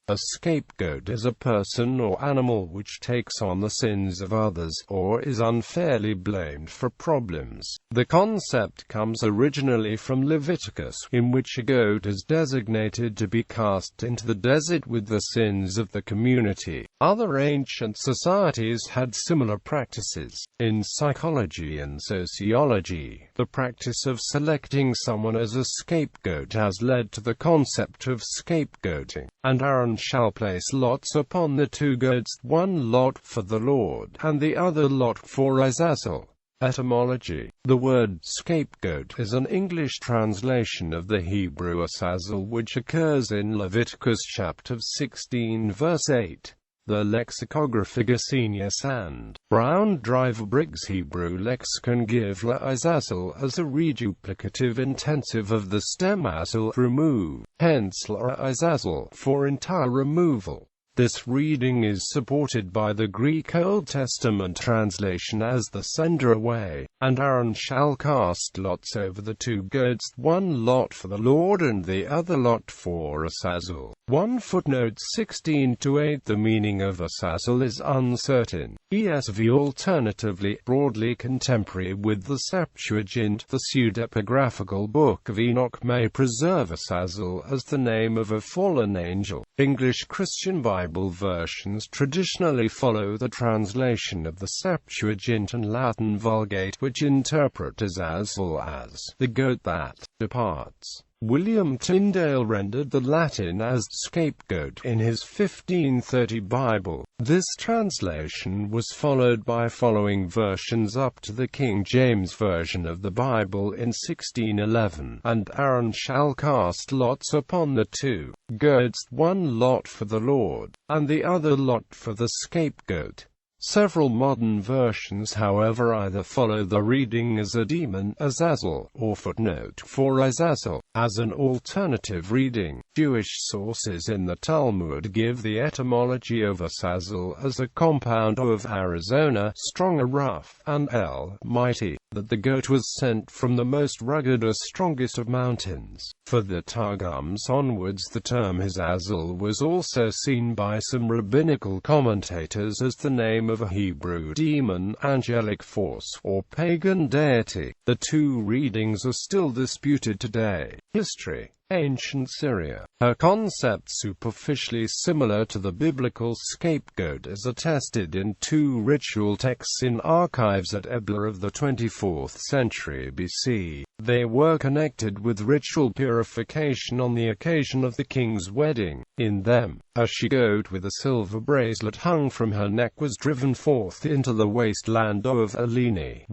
A scapegoat is a person or animal which takes on the sins of others, or is unfairly blamed for problems. The concept comes originally from Leviticus, in which a goat is designated to be cast into the desert with the sins of the community. Other ancient societies had similar practices. In psychology and sociology, the practice of selecting someone as a scapegoat has led to the concept of scapegoating. And Aaron shall place lots upon the two goats, one lot for the Lord, and the other lot for Azazel. Etymology. The word scapegoat is an English translation of the Hebrew Azazel, which occurs in Leviticus chapter 16 verse 8. The lexicographer Gesenius and Brown Driver Briggs Hebrew lexicon give la Azazel as a reduplicative intensive of the stem azel, remove, hence la Azazel, for entire removal. This reading is supported by the Greek Old Testament translation as the sender away, and Aaron shall cast lots over the two goats, one lot for the Lord and the other lot for Azazel. 1 footnote 16-8. The meaning of Azazel is uncertain. ESV alternatively, broadly contemporary with the Septuagint, the pseudepigraphical Book of Enoch may preserve Azazel as the name of a fallen angel. English Christian Bible versions traditionally follow the translation of the Septuagint and Latin Vulgate, which interpret Azazel as the goat that departs. William Tyndale rendered the Latin as scapegoat in his 1530 Bible. This translation was followed by following versions up to the King James Version of the Bible in 1611, and Aaron shall cast lots upon the two goats, one lot for the Lord, and the other lot for the scapegoat. Several modern versions, however, either follow the reading as a demon, Azazel, or footnote for Azazel, as an alternative reading. Jewish sources in the Talmud give the etymology of Azazel as a compound of Arizona, strong or rough, and El, mighty, that the goat was sent from the most rugged or strongest of mountains. For the Targums onwards, the term Azazel was also seen by some rabbinical commentators as the name of a Hebrew demon, angelic force, or pagan deity. The two readings are still disputed today. History. Ancient Syria. Her concept, superficially similar to the biblical scapegoat, is attested in two ritual texts in archives at Ebla of the 24th century BC. They were connected with ritual purification on the occasion of the king's wedding. In them, a she-goat with a silver bracelet hung from her neck was driven forth into the wasteland of ISNI.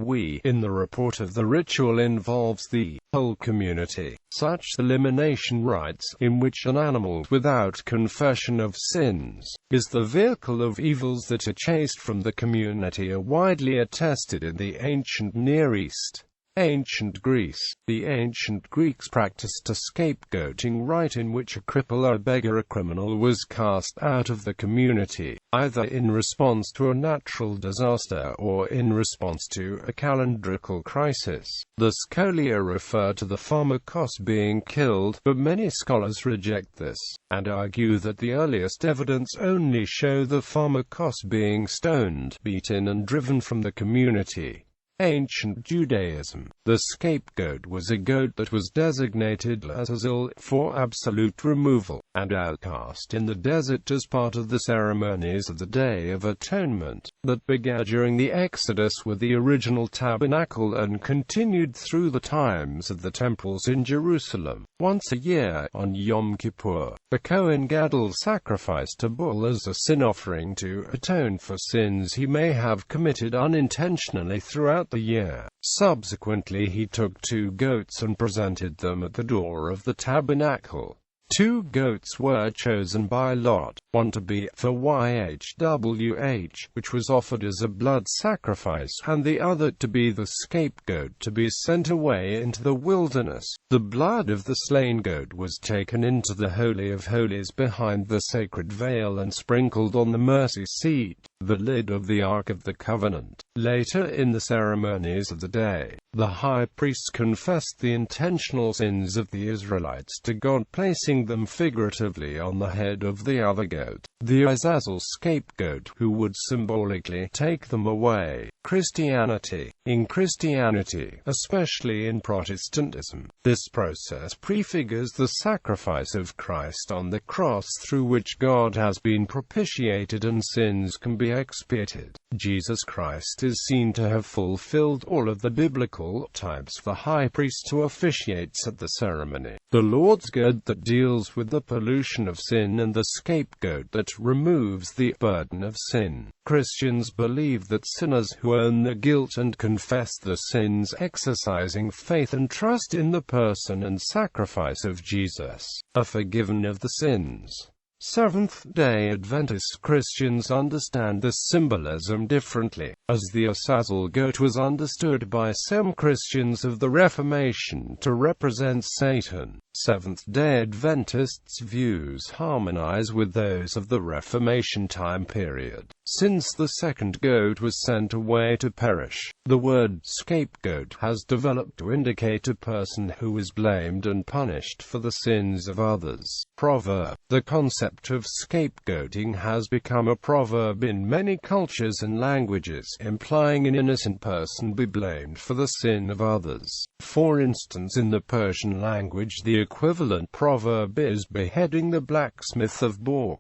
In the report of the ritual involves the whole community. Such elimination rites, in which an animal without confession of sins is the vehicle of evils that are chased from the community, are widely attested in the ancient Near East. Ancient Greece. The ancient Greeks practiced a scapegoating rite in which a cripple, a beggar, a criminal was cast out of the community, either in response to a natural disaster or in response to a calendrical crisis. The scholia refer to the pharmakos being killed, but many scholars reject this, and argue that the earliest evidence only show the pharmakos being stoned, beaten and driven from the community. Ancient Judaism. The scapegoat was a goat that was designated Azazel for absolute removal, and outcast in the desert as part of the ceremonies of the Day of Atonement, that began during the Exodus with the original tabernacle and continued through the times of the temples in Jerusalem. Once a year, on Yom Kippur, the Kohen Gadol sacrificed a bull as a sin offering to atone for sins he may have committed unintentionally throughout the year. Subsequently, he took two goats and presented them at the door of the tabernacle. Two goats were chosen by lot, one to be for YHWH, which was offered as a blood sacrifice, and the other to be the scapegoat, to be sent away into the wilderness. The blood of the slain goat was taken into the Holy of Holies behind the sacred veil and sprinkled on the mercy seat, the lid of the Ark of the Covenant. Later in the ceremonies of the day, the high priests confessed the intentional sins of the Israelites to God, placing them figuratively on the head of the other goat, the Azazel scapegoat, who would symbolically take them away. In Christianity, especially in Protestantism, this process prefigures the sacrifice of Christ on the cross, through which God has been propitiated and sins can be expiated. Jesus Christ is seen to have fulfilled all of the biblical types for high priest who officiates at the ceremony: the Lord's goat that deals with the pollution of sin, and the scapegoat that removes the burden of sin. Christians believe that sinners who own their guilt and confess the sins, exercising faith and trust in the person and sacrifice of Jesus, are forgiven of the sins. Seventh-day Adventist Christians understand this symbolism differently, as the Azazel goat was understood by some Christians of the Reformation to represent Satan. Seventh-day Adventists' views harmonize with those of the Reformation time period. Since the second goat was sent away to perish, the word scapegoat has developed to indicate a person who is blamed and punished for the sins of others. Proverb. The concept of scapegoating has become a proverb in many cultures and languages, implying an innocent person be blamed for the sin of others. For instance, in the Persian language, the equivalent proverb is beheading the blacksmith of Bor.